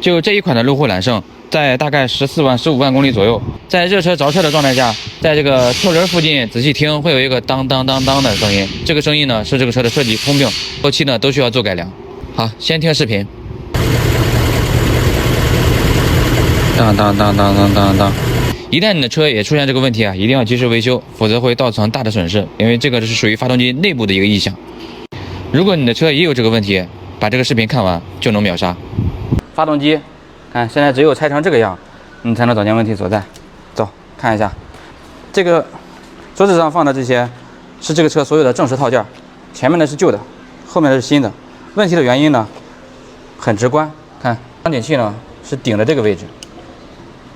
就这一款的路虎揽胜，在大概14万、15万公里左右，在热车着车的状态下，在这个车轮附近仔细听，会有一个当当当当的声音。这个声音呢是这个车的设计通病，后期呢都需要做改良。好，先听视频。当当当当当当当。一旦你的车也出现这个问题啊，一定要及时维修，否则会造成大的损失，因为这个是属于发动机内部的一个异响。如果你的车也有这个问题，把这个视频看完就能秒杀。发动机，看现在只有拆成这个样，你才能找见问题所在。走，看一下，这个桌子上放的这些是这个车所有的正时套件，前面的是旧的，后面的是新的。问题的原因呢，很直观，看档顶器呢是顶的这个位置，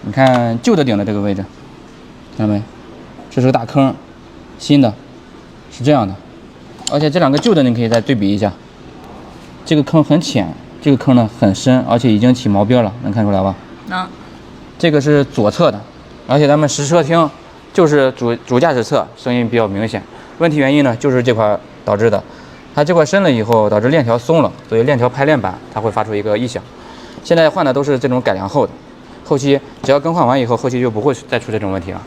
你看旧的顶的这个位置，看到没？这是个大坑，新的是这样的，而且这两个旧的你可以再对比一下，这个坑很浅。这个坑呢很深，而且已经起毛边了，能看出来吧？能。这个是左侧的，而且咱们实车听就是主驾驶侧声音比较明显。问题原因呢就是这块导致的，它这块深了以后导致链条松了，所以链条排链板它会发出一个异响。现在换的都是这种改良后的，后期只要更换完以后，后期就不会再出这种问题了。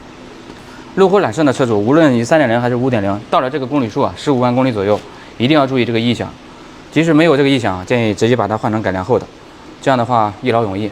路虎揽胜的车主，无论你3.0还是5.0，到了这个公里数啊15万公里左右，一定要注意这个异响。即使没有这个异响，建议直接把它换成改良后的，这样的话一劳永逸。